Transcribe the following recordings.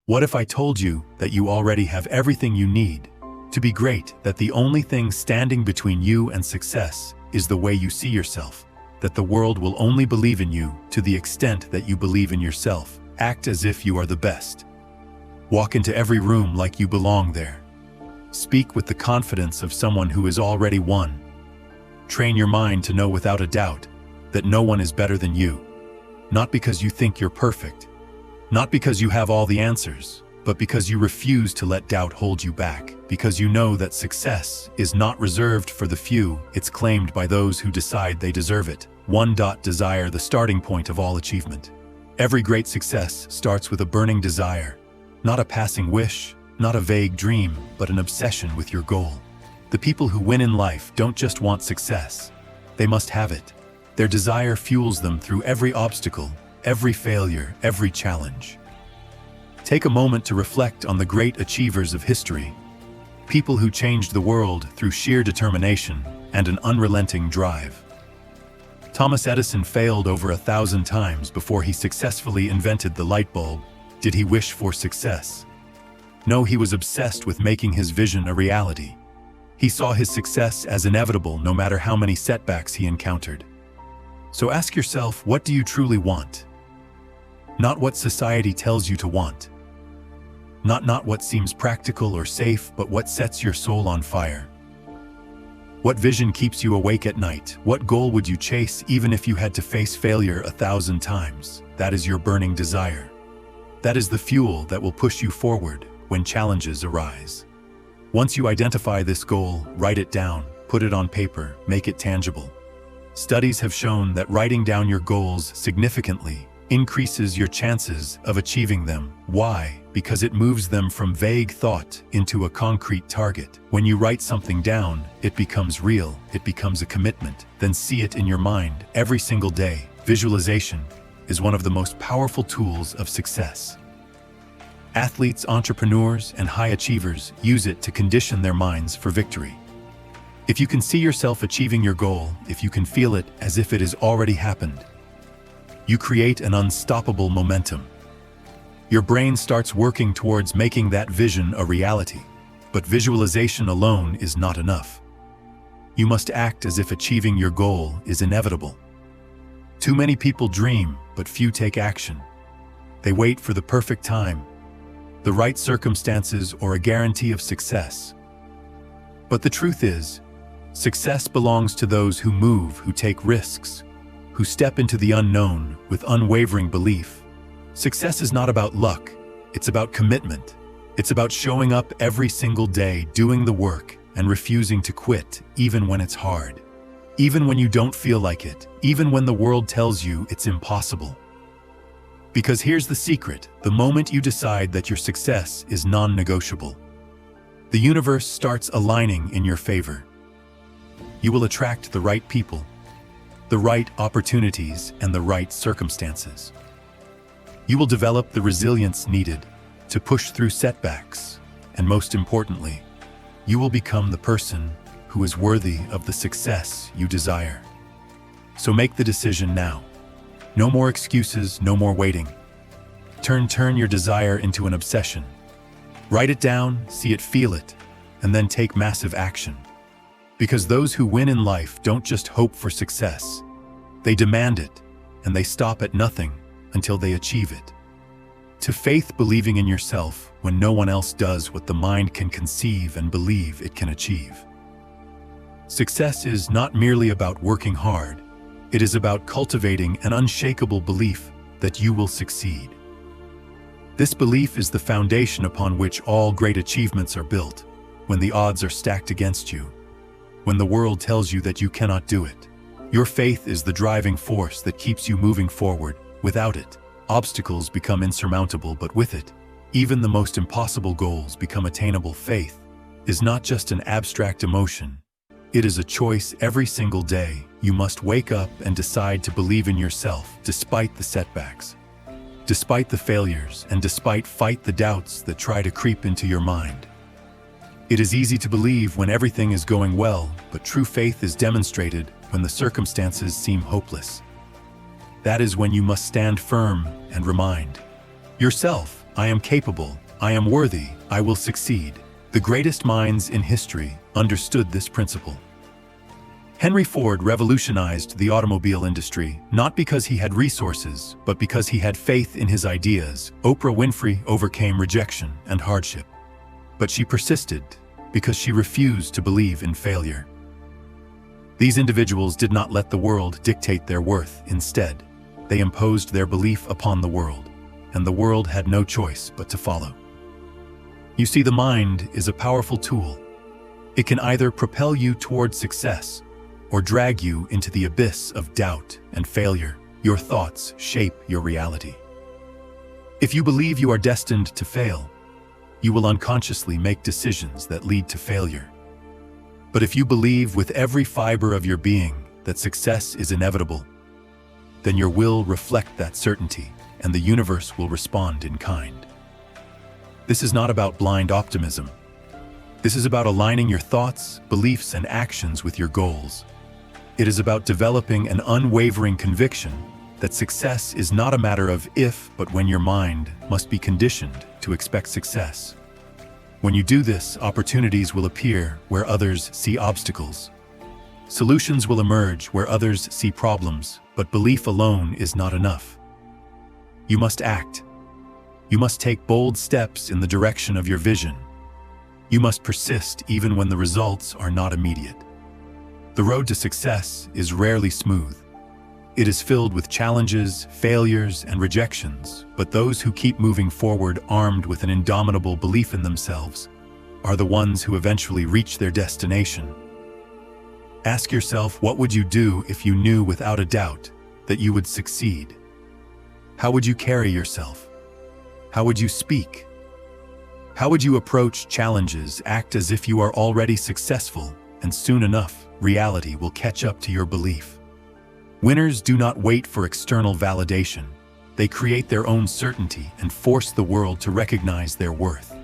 What if I told you that you already have everything you need to be great, that the only thing standing between you and success is the way you see yourself, that the world will only believe in you to the extent that you believe in yourself. Act as if you are the best. Walk into every room like you belong there. Speak with the confidence of someone who has already won. Train your mind to know without a doubt that no one is better than you. Not because you think you're perfect, not because you have all the answers, but because you refuse to let doubt hold you back, because you know that success is not reserved for the few, it's claimed by those who decide they deserve it. Desire, the starting point of all achievement. Every great success starts with a burning desire, not a passing wish, not a vague dream, but an obsession with your goal. The people who win in life don't just want success, they must have it. Their desire fuels them through every obstacle, every failure, every challenge. Take a moment to reflect on the great achievers of history, people who changed the world through sheer determination and an unrelenting drive. Thomas Edison failed over 1,000 times before he successfully invented the light bulb. Did he wish for success? No, he was obsessed with making his vision a reality. He saw his success as inevitable no matter how many setbacks he encountered. So ask yourself, what do you truly want? Not what society tells you to want. Not what seems practical or safe, but what sets your soul on fire. What vision keeps you awake at night? What goal would you chase even if you had to face failure 1,000 times? That is your burning desire. That is the fuel that will push you forward when challenges arise. Once you identify this goal, write it down, put it on paper, make it tangible. Studies have shown that writing down your goals significantly increases your chances of achieving them. Why? Because it moves them from vague thought into a concrete target. When you write something down, it becomes real, it becomes a commitment. Then see it in your mind every single day. Visualization is one of the most powerful tools of success. Athletes, entrepreneurs, and high achievers use it to condition their minds for victory. If you can see yourself achieving your goal, if you can feel it as if it has already happened, you create an unstoppable momentum. Your brain starts working towards making that vision a reality. But visualization alone is not enough. You must act as if achieving your goal is inevitable. Too many people dream, but few take action. They wait for the perfect time, the right circumstances, or a guarantee of success. But the truth is, success belongs to those who move, who take risks, who step into the unknown with unwavering belief. Success is not about luck, it's about commitment. It's about showing up every single day, doing the work, and refusing to quit, even when it's hard. Even when you don't feel like it, even when the world tells you it's impossible. Because here's the secret: the moment you decide that your success is non-negotiable, the universe starts aligning in your favor. You will attract the right people, the right opportunities, and the right circumstances. You will develop the resilience needed to push through setbacks, and most importantly, you will become the person who is worthy of the success you desire. So make the decision now. No more excuses, no more waiting. Turn your desire into an obsession. Write it down, see it, feel it, and then take massive action. Because those who win in life don't just hope for success. They demand it, and they stop at nothing until they achieve it. To faith, believing in yourself when no one else does what the mind can conceive and believe it can achieve. Success is not merely about working hard. It is about cultivating an unshakable belief that you will succeed. This belief is the foundation upon which all great achievements are built. When the odds are stacked against you, when the world tells you that you cannot do it, your faith is the driving force that keeps you moving forward. Without it, obstacles become insurmountable, but with it, even the most impossible goals become attainable. Faith is not just an abstract emotion. It is a choice every single day. You must wake up and decide to believe in yourself despite the setbacks, despite the failures, and fight the doubts that try to creep into your mind. It is easy to believe when everything is going well, but true faith is demonstrated when the circumstances seem hopeless. That is when you must stand firm and remind yourself, I am capable, I am worthy, I will succeed. The greatest minds in history understood this principle. Henry Ford revolutionized the automobile industry, not because he had resources, but because he had faith in his ideas. Oprah Winfrey overcame rejection and hardship. But she persisted because she refused to believe in failure. These individuals did not let the world dictate their worth. Instead, they imposed their belief upon the world, and the world had no choice but to follow. You see, the mind is a powerful tool. It can either propel you toward success or drag you into the abyss of doubt and failure. Your thoughts shape your reality. If you believe you are destined to fail, you will unconsciously make decisions that lead to failure. But if you believe with every fiber of your being that success is inevitable, then your will reflect that certainty, and the universe will respond in kind. This is not about blind optimism. This is about aligning your thoughts, beliefs, and actions with your goals. It is about developing an unwavering conviction that success is not a matter of if, but when. Your mind must be conditioned to expect success. When you do this, opportunities will appear where others see obstacles. Solutions will emerge where others see problems, but belief alone is not enough. You must act. You must take bold steps in the direction of your vision. You must persist even when the results are not immediate. The road to success is rarely smooth. It is filled with challenges, failures, and rejections, but those who keep moving forward armed with an indomitable belief in themselves are the ones who eventually reach their destination. Ask yourself, what would you do if you knew without a doubt that you would succeed? How would you carry yourself? How would you speak? How would you approach challenges? Act as if you are already successful, and soon enough, reality will catch up to your belief. Winners do not wait for external validation. They create their own certainty and force the world to recognize their worth.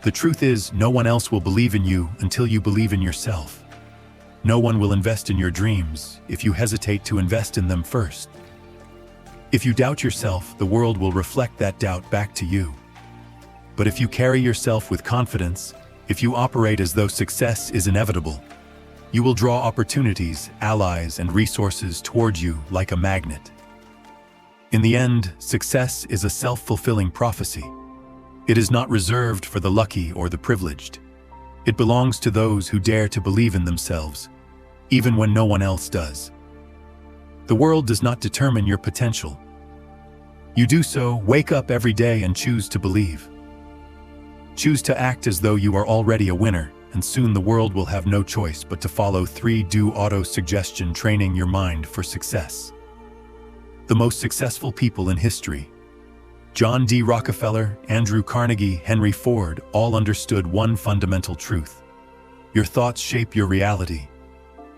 The truth is, no one else will believe in you until you believe in yourself. No one will invest in your dreams if you hesitate to invest in them first. If you doubt yourself, the world will reflect that doubt back to you. But if you carry yourself with confidence, if you operate as though success is inevitable, you will draw opportunities, allies, and resources toward you like a magnet. In the end, success is a self-fulfilling prophecy. It is not reserved for the lucky or the privileged. It belongs to those who dare to believe in themselves, even when no one else does. The world does not determine your potential. You do so, wake up every day and choose to believe. Choose to act as though you are already a winner, and soon the world will have no choice but to follow. 3. Do auto-suggestion. Training your mind for success. The most successful people in history, John D. Rockefeller, Andrew Carnegie, Henry Ford, all understood one fundamental truth. Your thoughts shape your reality.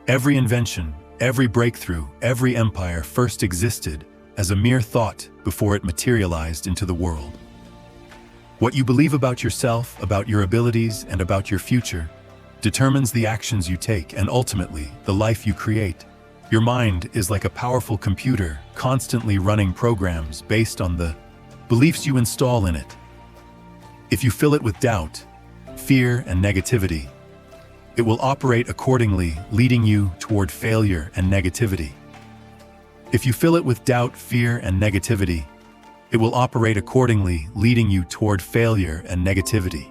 Every invention, every breakthrough, every empire first existed as a mere thought before it materialized into the world. What you believe about yourself, about your abilities, and about your future determines the actions you take and ultimately the life you create. Your mind is like a powerful computer, constantly running programs based on the beliefs you install in it. If you fill it with doubt, fear, and negativity, it will operate accordingly, leading you toward failure and negativity. If you fill it with doubt, fear, and negativity, it will operate accordingly, leading you toward failure and negativity.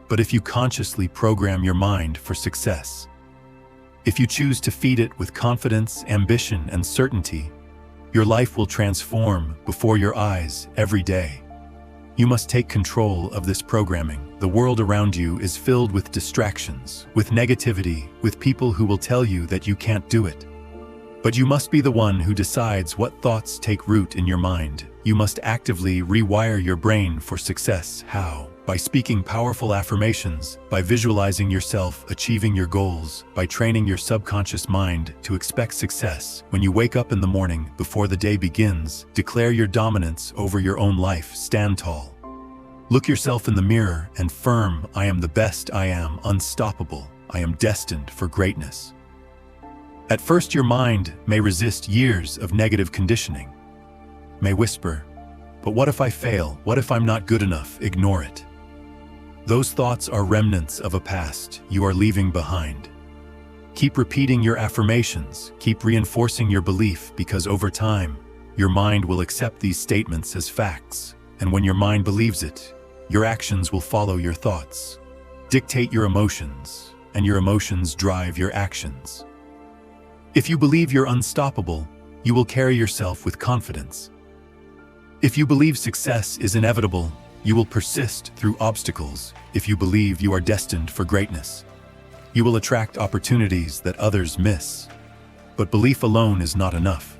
But if you consciously program your mind for success, if you choose to feed it with confidence, ambition, and certainty, your life will transform before your eyes every day. You must take control of this programming. The world around you is filled with distractions, with negativity, with people who will tell you that you can't do it. But you must be the one who decides what thoughts take root in your mind. You must actively rewire your brain for success. How? By speaking powerful affirmations, by visualizing yourself achieving your goals, by training your subconscious mind to expect success. When you wake up in the morning, before the day begins, declare your dominance over your own life. Stand tall. Look yourself in the mirror and affirm, I am the best, I am unstoppable, I am destined for greatness. At first, your mind may resist years of negative conditioning, may whisper, But what if I fail? What if I'm not good enough? Ignore it. Those thoughts are remnants of a past you are leaving behind. Keep repeating your affirmations, keep reinforcing your belief, because over time, your mind will accept these statements as facts. And when your mind believes it, your actions will follow your thoughts. Dictate your emotions, and your emotions drive your actions. If you believe you're unstoppable, you will carry yourself with confidence. If you believe success is inevitable, you will persist through obstacles. If you believe you are destined for greatness, you will attract opportunities that others miss. But belief alone is not enough.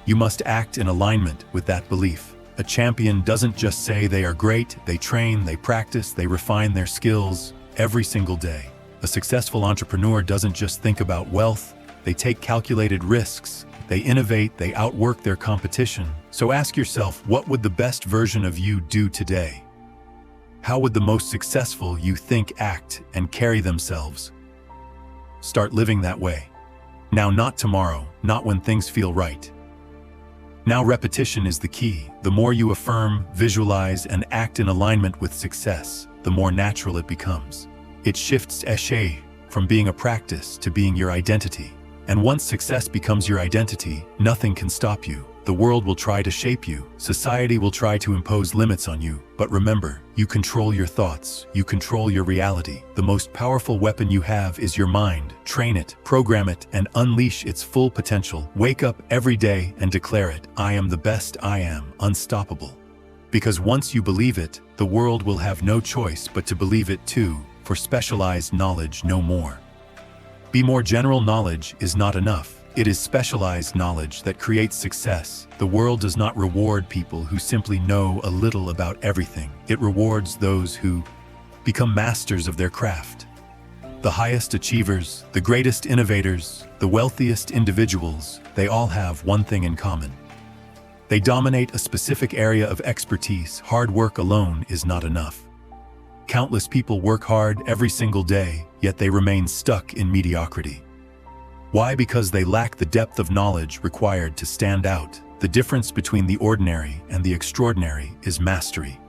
You must act in alignment with that belief. A champion doesn't just say they are great, they train, they practice, they refine their skills every single day. A successful entrepreneur doesn't just think about wealth, they take calculated risks, they innovate, they outwork their competition. So ask yourself, what would the best version of you do today? How would the most successful you think, act, and carry themselves? Start living that way. Now, not tomorrow, not when things feel right. Now, repetition is the key. The more you affirm, visualize, and act in alignment with success, the more natural it becomes. It shifts échec from being a practice to being your identity. And once success becomes your identity, nothing can stop you. The world will try to shape you. Society will try to impose limits on you. But remember, you control your thoughts. You control your reality. The most powerful weapon you have is your mind. Train it, program it, and unleash its full potential. Wake up every day and declare it. I am the best I am, unstoppable. Because once you believe it, the world will have no choice but to believe it too. For specialized knowledge, no more. Be more general knowledge is not enough. It is specialized knowledge that creates success. The world does not reward people who simply know a little about everything. It rewards those who become masters of their craft. The highest achievers, the greatest innovators, the wealthiest individuals, they all have one thing in common. They dominate a specific area of expertise. Hard work alone is not enough. Countless people work hard every single day, yet they remain stuck in mediocrity. Why? Because they lack the depth of knowledge required to stand out. The difference between the ordinary and the extraordinary is mastery.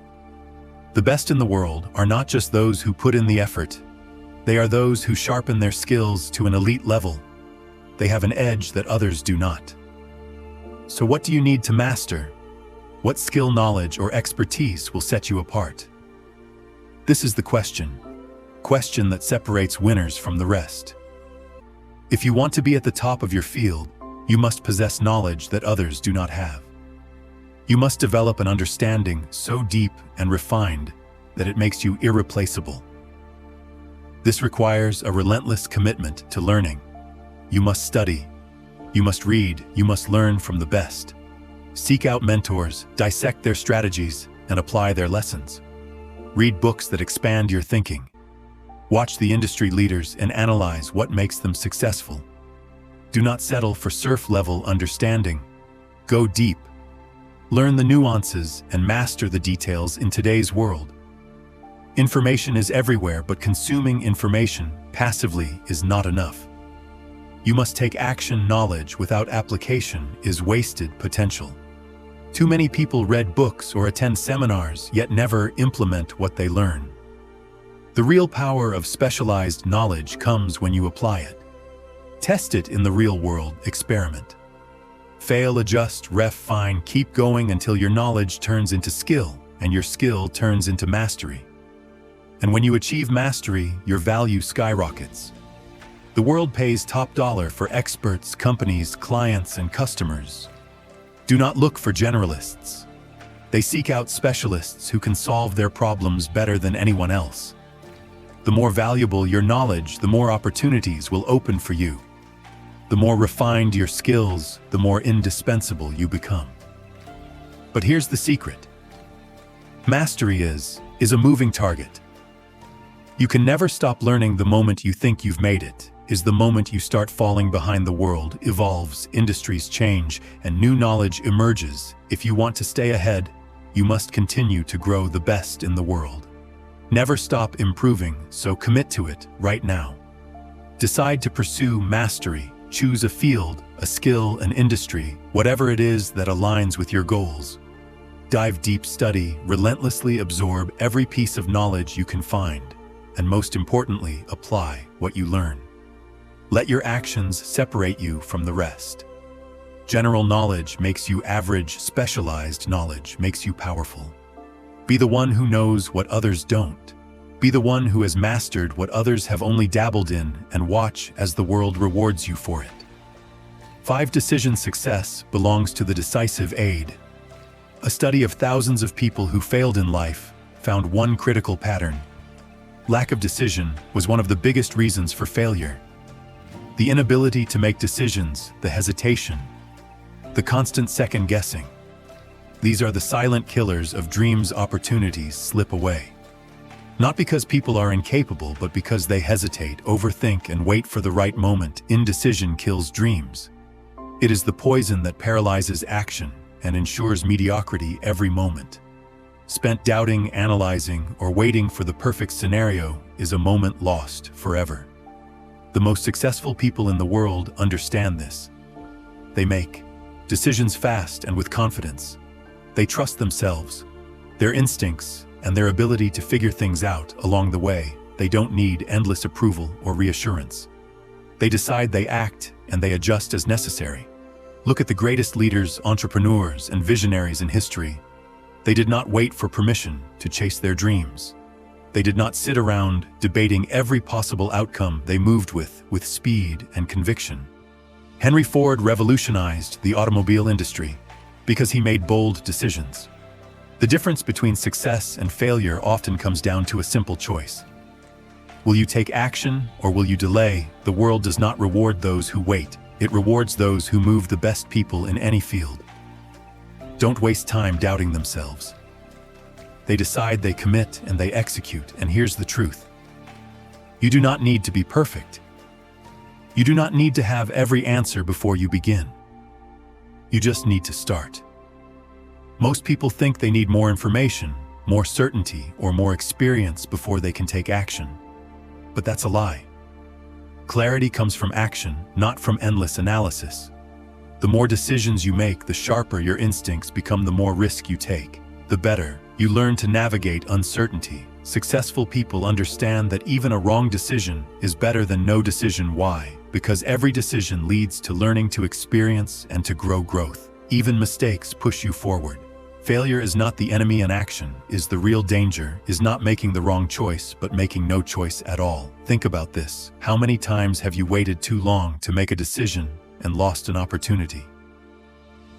The best in the world are not just those who put in the effort. They are those who sharpen their skills to an elite level. They have an edge that others do not. So what do you need to master? What skill, knowledge, or expertise will set you apart? This is the question that separates winners from the rest. If you want to be at the top of your field, you must possess knowledge that others do not have. You must develop an understanding so deep and refined that it makes you irreplaceable. This requires a relentless commitment to learning. You must study, you must read, you must learn from the best. Seek out mentors, dissect their strategies, and apply their lessons. Read books that expand your thinking. Watch the industry leaders and analyze what makes them successful. Do not settle for surface-level understanding. Go deep. Learn the nuances and master the details in today's world. Information is everywhere, but consuming information passively is not enough. You must take action. Knowledge without application is wasted potential. Too many people read books or attend seminars, yet never implement what they learn. The real power of specialized knowledge comes when you apply it. Test it in the real world. Experiment. Fail, adjust, refine, keep going until your knowledge turns into skill, and your skill turns into mastery. And when you achieve mastery, your value skyrockets. The world pays top dollar for experts, companies, clients, and customers. Do not look for generalists. They seek out specialists who can solve their problems better than anyone else. The more valuable your knowledge, the more opportunities will open for you. The more refined your skills, the more indispensable you become. But here's the secret. Mastery is a moving target. You can never stop learning. The moment you think you've made it is the moment you start falling behind. The world evolves, industries change, and new knowledge emerges. If you want to stay ahead, you must continue to grow the best in the world. Never stop improving, so commit to it right now. Decide to pursue mastery. Choose a field, a skill, an industry, whatever it is that aligns with your goals. Dive deep, study, relentlessly absorb every piece of knowledge you can find, and most importantly, apply what you learn. Let your actions separate you from the rest. General knowledge makes you average, specialized knowledge makes you powerful. Be the one who knows what others don't. Be the one who has mastered what others have only dabbled in, and watch as the world rewards you for it. 5. Decision success belongs to the decisive aid. A study of thousands of people who failed in life found one critical pattern. Lack of decision was one of the biggest reasons for failure. The inability to make decisions, the hesitation, the constant second-guessing. These are the silent killers of dreams. Opportunities slip away. Not because people are incapable, but because they hesitate, overthink, and wait for the right moment. Indecision kills dreams. It is the poison that paralyzes action and ensures mediocrity every moment. Spent doubting, analyzing, or waiting for the perfect scenario is a moment lost forever. The most successful people in the world understand this. They make decisions fast and with confidence. They trust themselves, their instincts, and their ability to figure things out along the way. They don't need endless approval or reassurance. They decide, they act, and they adjust as necessary. Look at the greatest leaders, entrepreneurs, and visionaries in history. They did not wait for permission to chase their dreams. They did not sit around debating every possible outcome. They moved with speed and conviction. Henry Ford revolutionized the automobile industry because he made bold decisions. The difference between success and failure often comes down to a simple choice. Will you take action or will you delay? The world does not reward those who wait. It rewards those who move. The best people in any field don't waste time doubting themselves. They decide, they commit, and they execute. And here's the truth. You do not need to be perfect. You do not need to have every answer before you begin. You just need to start. Most people think they need more information, more certainty, or more experience before they can take action. But that's a lie. Clarity comes from action, not from endless analysis. The more decisions you make, the sharper your instincts become. The more risk you take, the better you learn to navigate uncertainty. Successful people understand that even a wrong decision is better than no decision. Why? Because every decision leads to learning, to experience, and to growth. Even mistakes push you forward. Failure is not the enemy, and action is the real danger. Is not making the wrong choice, but making no choice at all. Think about this. How many times have you waited too long to make a decision and lost an opportunity?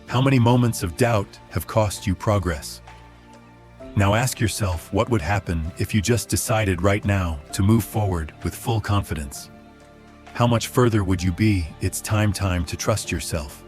How many moments of doubt have cost you progress? Now ask yourself, what would happen if you just decided right now to move forward with full confidence? How much further would you be? It's time to trust yourself.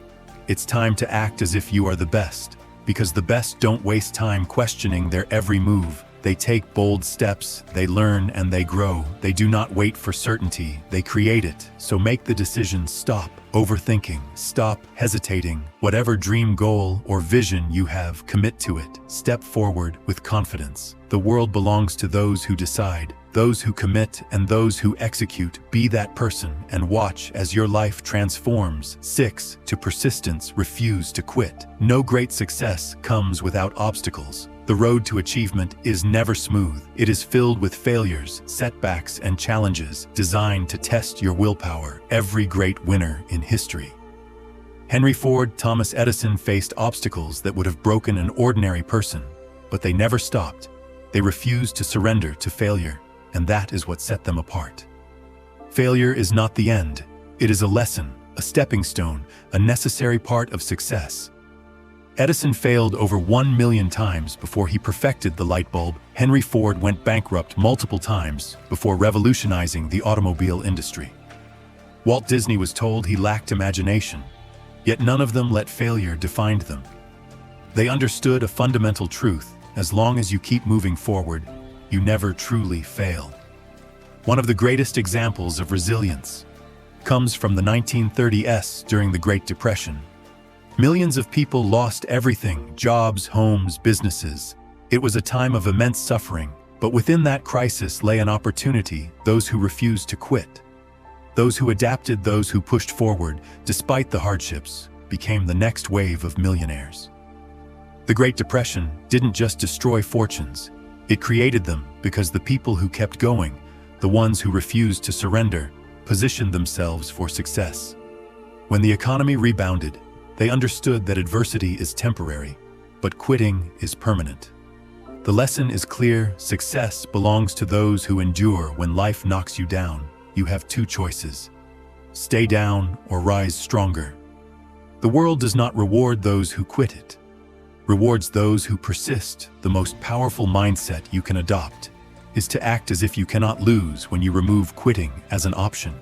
It's time to act as if you are the best. Because the best don't waste time questioning their every move. They take bold steps, they learn, and they grow. They do not wait for certainty, they create it. So make the decision. Stop overthinking. Stop hesitating. Whatever dream, goal, or vision you have, commit to it. Step forward with confidence. The world belongs to those who decide, those who commit, and those who execute. Be that person and watch as your life transforms. 6. To persistence, refuse to quit. No great success comes without obstacles. The road to achievement is never smooth. It is filled with failures, setbacks, and challenges designed to test your willpower. Every great winner in history, Henry Ford, Thomas Edison, faced obstacles that would have broken an ordinary person, but they never stopped. They refused to surrender to failure, and that is what set them apart. Failure is not the end. It is a lesson, a stepping stone, a necessary part of success. Edison failed over 1 million times before he perfected the light bulb. Henry Ford went bankrupt multiple times before revolutionizing the automobile industry. Walt Disney was told he lacked imagination, yet none of them let failure define them. They understood a fundamental truth: as long as you keep moving forward, you never truly fail. One of the greatest examples of resilience comes from the 1930s during the Great Depression. Millions of people lost everything: jobs, homes, businesses. It was a time of immense suffering, but within that crisis lay an opportunity. Those who refused to quit, those who adapted, those who pushed forward despite the hardships, became the next wave of millionaires. The Great Depression didn't just destroy fortunes. It created them because the people who kept going, the ones who refused to surrender, positioned themselves for success. When the economy rebounded, they understood that adversity is temporary, but quitting is permanent. The lesson is clear: success belongs to those who endure. When life knocks you down, you have two choices: stay down or rise stronger. The world does not reward those who quit, it rewards those who persist. The most powerful mindset you can adopt is to act as if you cannot lose. When you remove quitting as an option,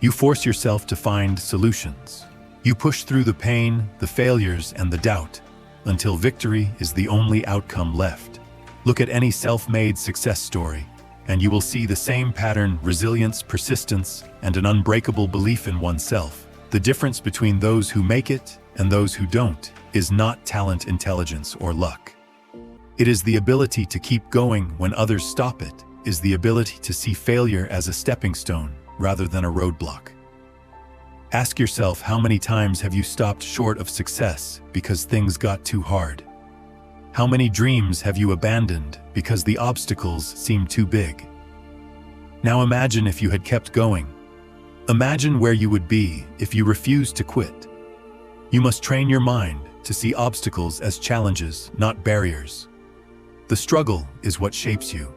you force yourself to find solutions. You push through the pain, the failures, and the doubt until victory is the only outcome left. Look at any self-made success story, and you will see the same pattern: resilience, persistence, and an unbreakable belief in oneself. The difference between those who make it and those who don't is not talent, intelligence, or luck. It is the ability to keep going when others stop. It is the ability to see failure as a stepping stone rather than a roadblock. Ask yourself, how many times have you stopped short of success because things got too hard? How many dreams have you abandoned because the obstacles seemed too big? Now imagine if you had kept going. Imagine where you would be if you refused to quit. You must train your mind to see obstacles as challenges, not barriers. The struggle is what shapes you.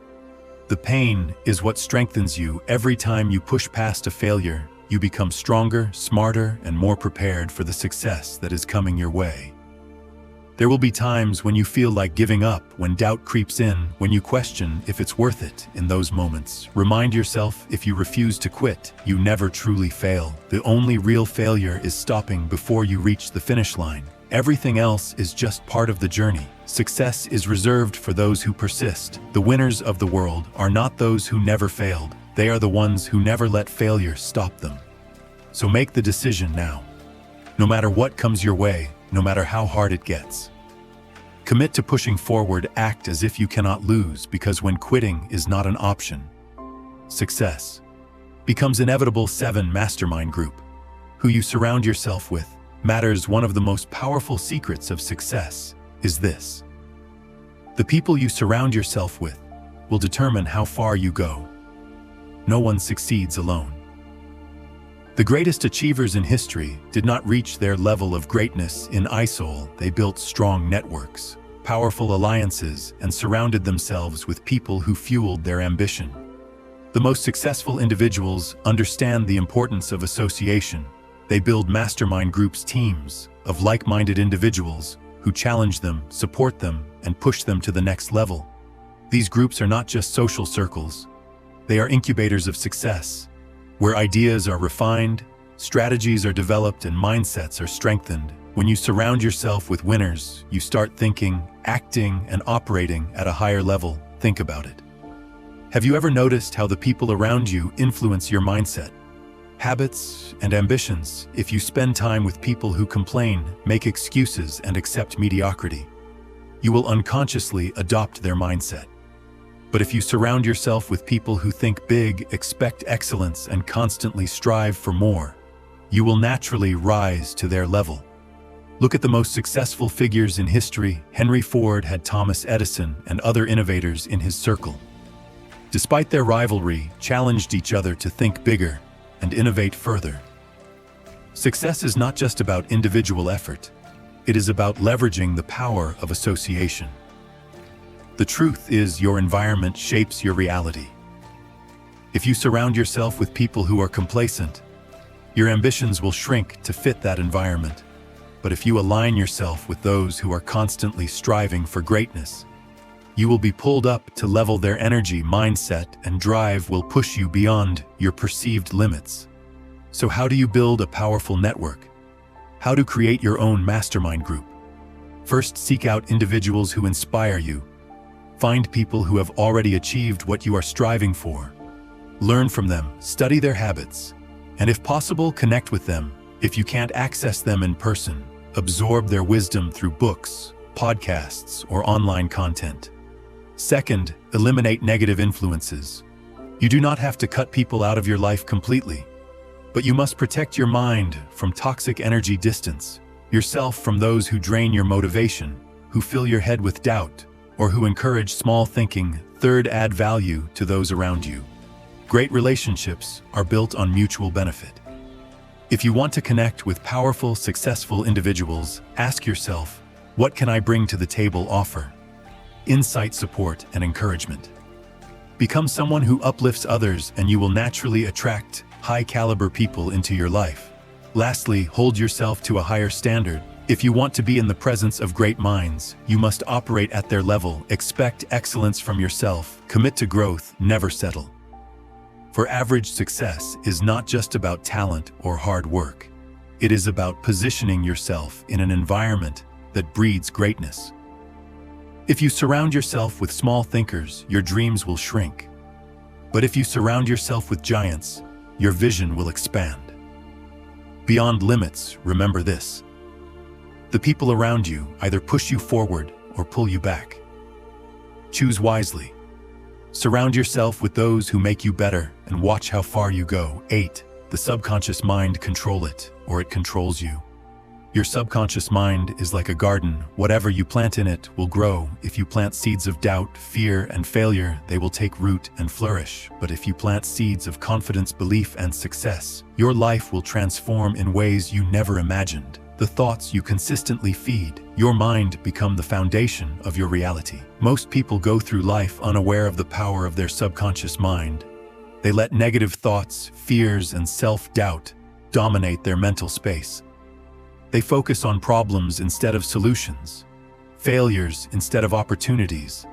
The pain is what strengthens you. Every time you push past a failure, you become stronger, smarter, and more prepared for the success that is coming your way. There will be times when you feel like giving up, when doubt creeps in, when you question if it's worth it. In those moments, remind yourself, if you refuse to quit, you never truly fail. The only real failure is stopping before you reach the finish line. Everything else is just part of the journey. Success is reserved for those who persist. The winners of the world are not those who never failed. They are the ones who never let failure stop them. So make the decision now. No matter what comes your way, no matter how hard it gets. Commit to pushing forward. Act as if you cannot lose, because when quitting is not an option, success becomes inevitable. 7. Mastermind group. Who you surround yourself with matters. One of the most powerful secrets of success is this: the people you surround yourself with will determine how far you go. No one succeeds alone. The greatest achievers in history did not reach their level of greatness in isolation. They built strong networks, powerful alliances, and surrounded themselves with people who fueled their ambition. The most successful individuals understand the importance of association. They build mastermind groups, teams of like-minded individuals who challenge them, support them, and push them to the next level. These groups are not just social circles. They are incubators of success, where ideas are refined, strategies are developed, and mindsets are strengthened. When you surround yourself with winners, you start thinking, acting, and operating at a higher level. Think about it. Have you ever noticed how the people around you influence your mindset, habits, and ambitions? If you spend time with people who complain, make excuses, and accept mediocrity, you will unconsciously adopt their mindset. But if you surround yourself with people who think big, expect excellence, and constantly strive for more, you will naturally rise to their level. Look at the most successful figures in history. Henry Ford had Thomas Edison and other innovators in his circle. Despite their rivalry, challenged each other to think bigger and innovate further. Success is not just about individual effort. It is about leveraging the power of association. The truth is, your environment shapes your reality. If you surround yourself with people who are complacent, your ambitions will shrink to fit that environment. But if you align yourself with those who are constantly striving for greatness, you will be pulled up to level. Their energy, mindset, and drive will push you beyond your perceived limits. So how do you build a powerful network? How to create your own mastermind group? First, seek out individuals who inspire you. Find people who have already achieved what you are striving for. Learn from them, study their habits, and if possible, connect with them. If you can't access them in person, absorb their wisdom through books, podcasts, or online content. Second, eliminate negative influences. You do not have to cut people out of your life completely, but you must protect your mind from toxic energy. Distance yourself from those who drain your motivation, who fill your head with doubt, or who encourage small thinking. Third, add value to those around you. Great relationships are built on mutual benefit. If you want to connect with powerful, successful individuals, ask yourself, what can I bring to the table? Offer insight, support, and encouragement. Become someone who uplifts others, and you will naturally attract high-caliber people into your life. Lastly, hold yourself to a higher standard. If you want to be in the presence of great minds, you must operate at their level. Expect excellence from yourself. Commit to growth. Never settle. For average success is not just about talent or hard work. It is about positioning yourself in an environment that breeds greatness. If you surround yourself with small thinkers, your dreams will shrink. But if you surround yourself with giants, your vision will expand. Beyond limits, remember this. The people around you either push you forward or pull you back. Choose wisely. Surround yourself with those who make you better and watch how far you go. 8. The subconscious mind. Control it, or it controls you. Your subconscious mind is like a garden. Whatever you plant in it will grow. If you plant seeds of doubt, fear, and failure, they will take root and flourish. But if you plant seeds of confidence, belief, and success, your life will transform in ways you never imagined. The thoughts you consistently feed your mind become the foundation of your reality. Most people go through life unaware of the power of their subconscious mind. They let negative thoughts, fears, and self-doubt dominate their mental space. They focus on problems instead of solutions, failures instead of opportunities.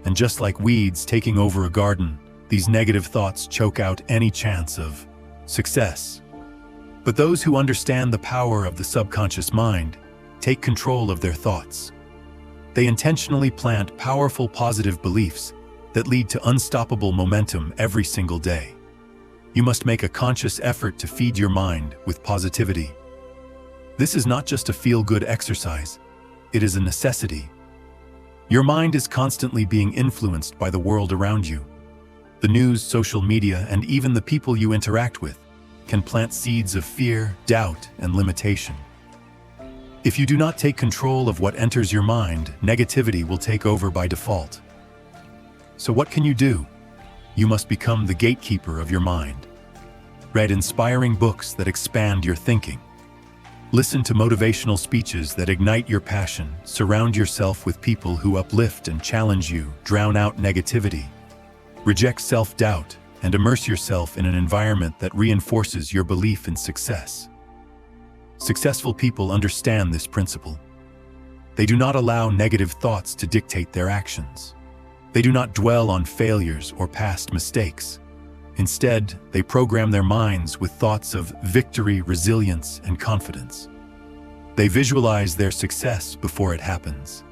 And just like weeds taking over a garden, these negative thoughts choke out any chance of success. But those who understand the power of the subconscious mind take control of their thoughts. They intentionally plant powerful positive beliefs that lead to unstoppable momentum every single day. You must make a conscious effort to feed your mind with positivity. This is not just a feel-good exercise, it is a necessity. Your mind is constantly being influenced by the world around you. The news, social media, and even the people you interact with can plant seeds of fear, doubt, and limitation. If you do not take control of what enters your mind, negativity will take over by default. So what can you do? You must become the gatekeeper of your mind. Read inspiring books that expand your thinking. Listen to motivational speeches that ignite your passion. Surround yourself with people who uplift and challenge you. Drown out negativity. Reject self-doubt and immerse yourself in an environment that reinforces your belief in success. Successful people understand this principle. They do not allow negative thoughts to dictate their actions. They do not dwell on failures or past mistakes. Instead, they program their minds with thoughts of victory, resilience, and confidence. They visualize their success before it happens.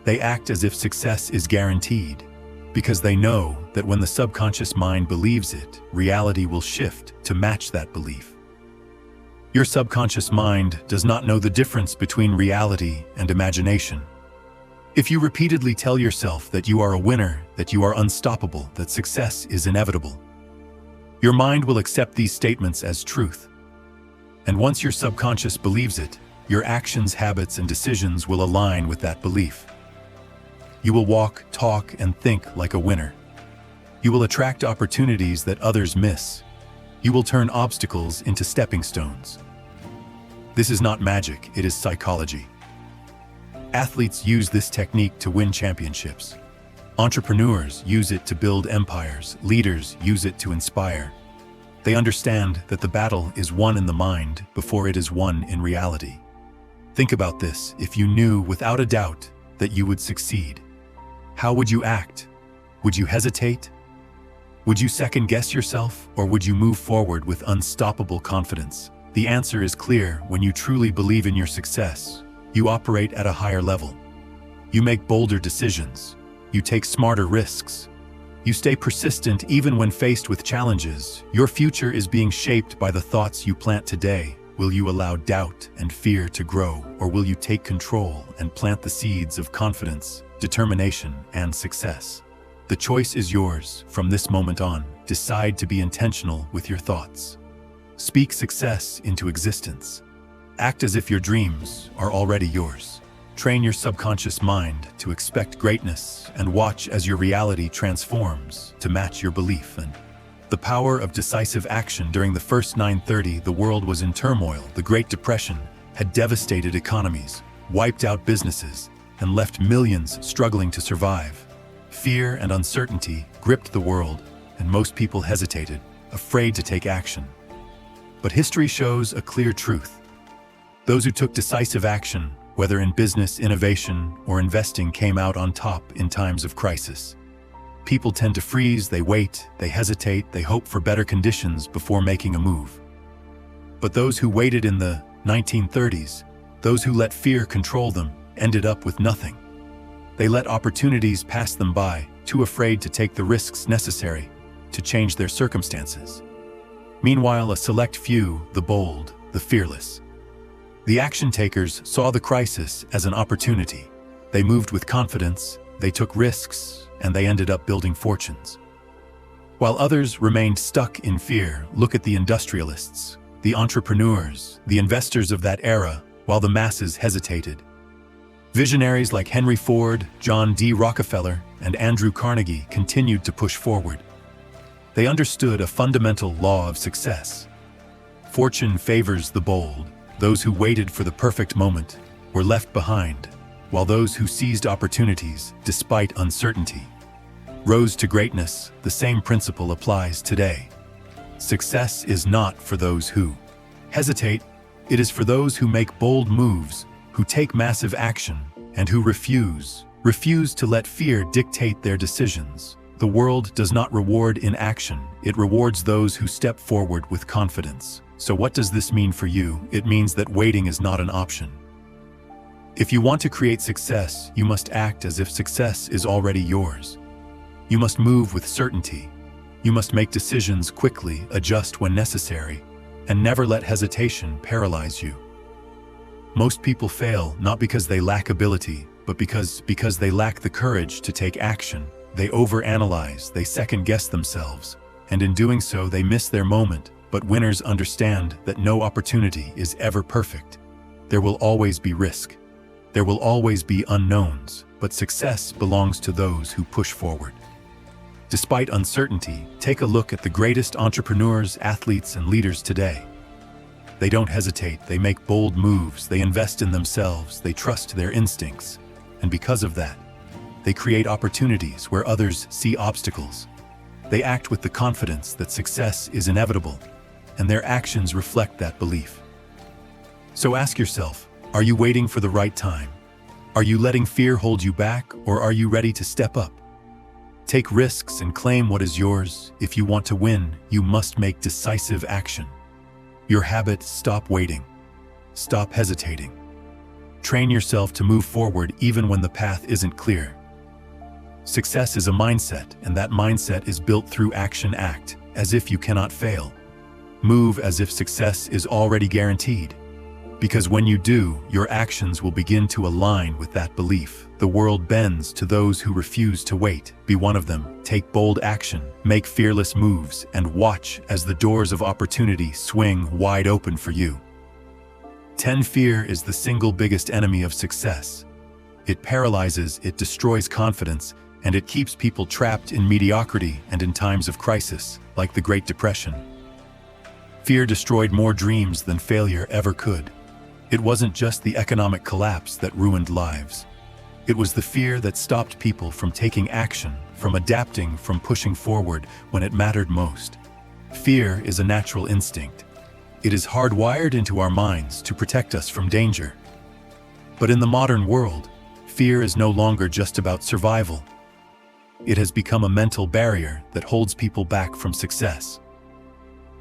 They act as if success is guaranteed, because they know that when the subconscious mind believes it, reality will shift to match that belief. Your subconscious mind does not know the difference between reality and imagination. If you repeatedly tell yourself that you are a winner, that you are unstoppable, that success is inevitable, your mind will accept these statements as truth. And once your subconscious believes it, your actions, habits, and decisions will align with that belief. You will walk, talk, and think like a winner. You will attract opportunities that others miss. You will turn obstacles into stepping stones. This is not magic, it is psychology. Athletes use this technique to win championships. Entrepreneurs use it to build empires. Leaders use it to inspire. They understand that the battle is won in the mind before it is won in reality. Think about this. If you knew without a doubt that you would succeed, how would you act? Would you hesitate? Would you second-guess yourself, or would you move forward with unstoppable confidence? The answer is clear. When you truly believe in your success, you operate at a higher level. You make bolder decisions. You take smarter risks. You stay persistent even when faced with challenges. Your future is being shaped by the thoughts you plant today. Will you allow doubt and fear to grow, or will you take control and plant the seeds of confidence, determination, and success? The choice is yours. From this moment on, decide to be intentional with your thoughts. Speak success into existence. Act as if your dreams are already yours. Train your subconscious mind to expect greatness and watch as your reality transforms to match your belief. And the power of decisive action. During the first 930, the world was in turmoil. The Great Depression had devastated economies, wiped out businesses, and left millions struggling to survive. Fear and uncertainty gripped the world, and most people hesitated, afraid to take action. But history shows a clear truth. Those who took decisive action, whether in business, innovation, or investing, came out on top in times of crisis. People tend to freeze, they wait, they hesitate, they hope for better conditions before making a move. But those who waited in the 1930s, those who let fear control them, ended up with nothing. They let opportunities pass them by, too afraid to take the risks necessary to change their circumstances. Meanwhile, a select few, the bold, the fearless, the action takers, saw the crisis as an opportunity. They moved with confidence, they took risks, and they ended up building fortunes. While others remained stuck in fear, look at the industrialists, the entrepreneurs, the investors of that era, while the masses hesitated. Visionaries like Henry Ford, John D. Rockefeller, and Andrew Carnegie continued to push forward. They understood a fundamental law of success. Fortune favors the bold. Those who waited for the perfect moment were left behind, while those who seized opportunities, despite uncertainty, rose to greatness. The same principle applies today. Success is not for those who hesitate, it is for those who make bold moves, who take massive action, and who refuse to let fear dictate their decisions. The world does not reward inaction, it rewards those who step forward with confidence. So what does this mean for you? It means that waiting is not an option. If you want to create success, you must act as if success is already yours. You must move with certainty. You must make decisions quickly, adjust when necessary, and never let hesitation paralyze you. Most people fail not because they lack ability, but because they lack the courage to take action. They overanalyze, they second-guess themselves, and in doing so they miss their moment. But winners understand that no opportunity is ever perfect. There will always be risk. There will always be unknowns, but success belongs to those who push forward. Despite uncertainty, take a look at the greatest entrepreneurs, athletes, and leaders today. They don't hesitate, they make bold moves, they invest in themselves, they trust their instincts, and because of that, they create opportunities where others see obstacles. They act with the confidence that success is inevitable, and their actions reflect that belief. So ask yourself, are you waiting for the right time? Are you letting fear hold you back, or are you ready to step up? Take risks and claim what is yours. If you want to win, you must make decisive action. Your habit: stop waiting. Stop hesitating. Train yourself to move forward even when the path isn't clear. Success is a mindset, and that mindset is built through action. Act as if you cannot fail. Move as if success is already guaranteed. Because when you do, your actions will begin to align with that belief. The world bends to those who refuse to wait. Be one of them. Take bold action, make fearless moves, and watch as the doors of opportunity swing wide open for you. 10. Fear is the single biggest enemy of success. It paralyzes, it destroys confidence, and it keeps people trapped in mediocrity and in times of crisis, like the Great Depression. Fear destroyed more dreams than failure ever could. It wasn't just the economic collapse that ruined lives. It was the fear that stopped people from taking action, from adapting, from pushing forward when it mattered most. Fear is a natural instinct. It is hardwired into our minds to protect us from danger. But in the modern world, fear is no longer just about survival. It has become a mental barrier that holds people back from success.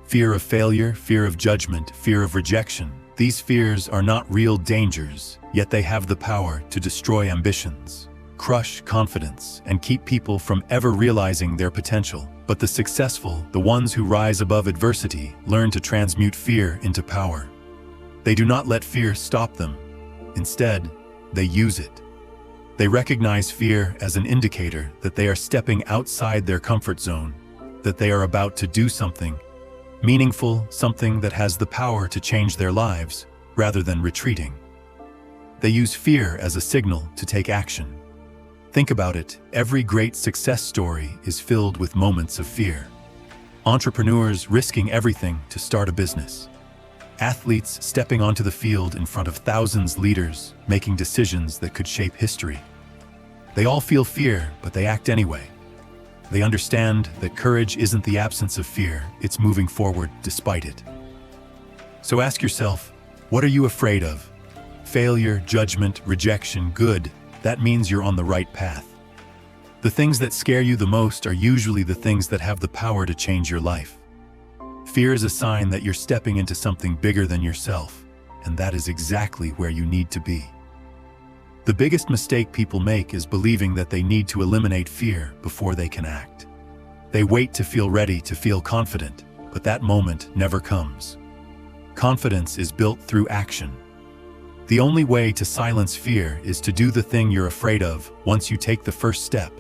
Fear of failure, fear of judgment, fear of rejection. These fears are not real dangers, yet they have the power to destroy ambitions, crush confidence, and keep people from ever realizing their potential. But the successful, the ones who rise above adversity, learn to transmute fear into power. They do not let fear stop them. Instead, they use it. They recognize fear as an indicator that they are stepping outside their comfort zone, that they are about to do something meaningful, something that has the power to change their lives, rather than retreating. They use fear as a signal to take action. Think about it, every great success story is filled with moments of fear. Entrepreneurs risking everything to start a business. Athletes stepping onto the field in front of thousands, leaders making decisions that could shape history. They all feel fear, but they act anyway. They understand that courage isn't the absence of fear, it's moving forward despite it. So ask yourself, what are you afraid of? Failure, judgment, rejection, good, that means you're on the right path. The things that scare you the most are usually the things that have the power to change your life. Fear is a sign that you're stepping into something bigger than yourself, and that is exactly where you need to be. The biggest mistake people make is believing that they need to eliminate fear before they can act. They wait to feel ready, to feel confident, but that moment never comes. Confidence is built through action. The only way to silence fear is to do the thing you're afraid of. Once you take the first step,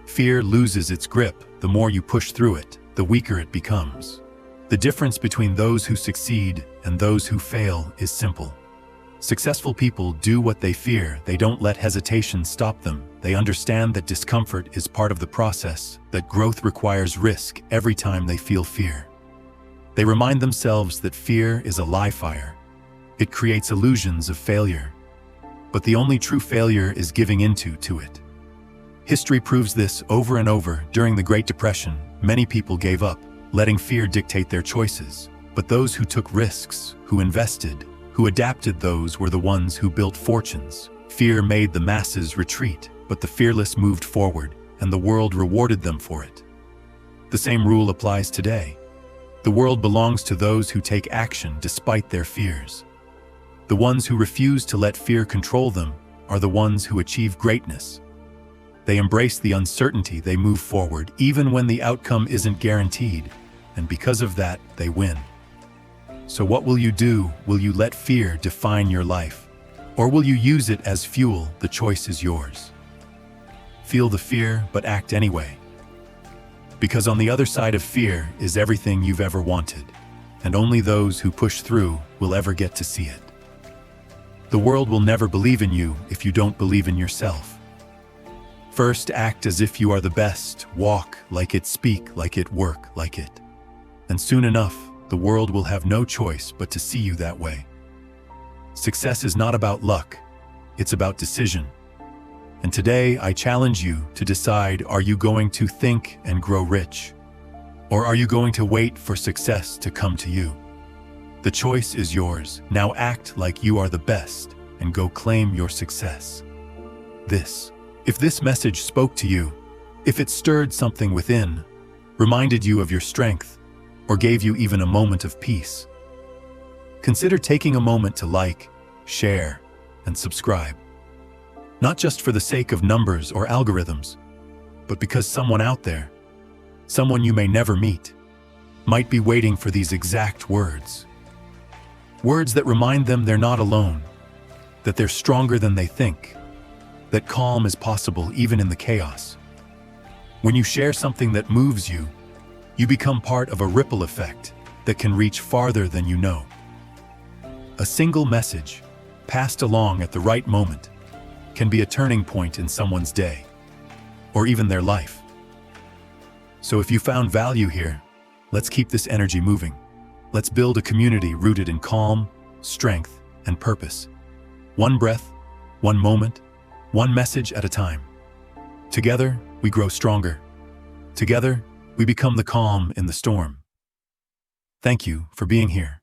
fear loses its grip. The more you push through it, the weaker it becomes. The difference between those who succeed and those who fail is simple. Successful people do what they fear. They don't let hesitation stop them. They understand that discomfort is part of the process, that growth requires risk every time they feel fear. They remind themselves that fear is a live fire. It creates illusions of failure. But the only true failure is giving into it. History proves this over and over. During the Great Depression, many people gave up, letting fear dictate their choices. But those who took risks, who invested, who adapted, those were the ones who built fortunes. Fear made the masses retreat, but the fearless moved forward, and the world rewarded them for it. The same rule applies today. The world belongs to those who take action despite their fears. The ones who refuse to let fear control them are the ones who achieve greatness. They embrace the uncertainty, they move forward, even when the outcome isn't guaranteed, and because of that, they win. So what will you do? Will you let fear define your life? Or will you use it as fuel? The choice is yours. Feel the fear, but act anyway. Because on the other side of fear is everything you've ever wanted, and only those who push through will ever get to see it. The world will never believe in you if you don't believe in yourself. First, act as if you are the best. Walk like it, speak like it, work like it. And soon enough, the world will have no choice but to see you that way. Success is not about luck, it's about decision. And today, I challenge you to decide, are you going to think and grow rich? Or are you going to wait for success to come to you? The choice is yours. Now act like you are the best and go claim your success. If this message spoke to you, if it stirred something within, reminded you of your strength, or gave you even a moment of peace, consider taking a moment to like, share, and subscribe. Not just for the sake of numbers or algorithms, but because someone out there, someone you may never meet, might be waiting for these exact words. Words that remind them they're not alone, that they're stronger than they think, that calm is possible even in the chaos. When you share something that moves you, you become part of a ripple effect that can reach farther than you know. A single message, passed along at the right moment, can be a turning point in someone's day, or even their life. So if you found value here, let's keep this energy moving. Let's build a community rooted in calm, strength, and purpose. One breath, one moment, one message at a time. Together, we grow stronger. Together, we become the calm in the storm. Thank you for being here.